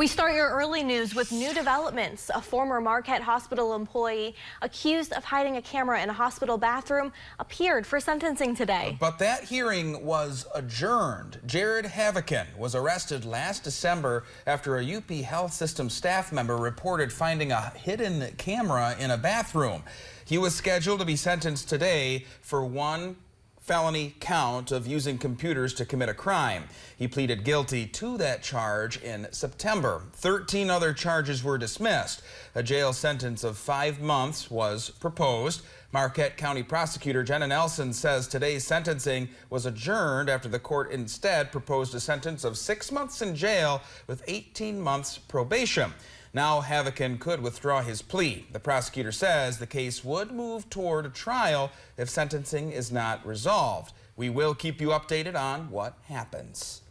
We start your early news with new developments. A former Marquette hospital employee accused of hiding a camera in a hospital bathroom appeared for sentencing today. But that hearing was adjourned. Jared Havikin was arrested last December after a UP Health System staff member reported finding a hidden camera in a bathroom. He was scheduled to be sentenced today for one felony count of using computers to commit a crime. He pleaded guilty to that charge in September. 13 other charges were dismissed. A jail sentence of 5 months was proposed. Marquette County Prosecutor Jenna Nelson says today's sentencing was adjourned after the court instead proposed a sentence of 6 months in jail with 18 months probation. Now Havikin could withdraw his plea. The prosecutor says the case would move toward a trial if sentencing is not resolved. We will keep you updated on what happens.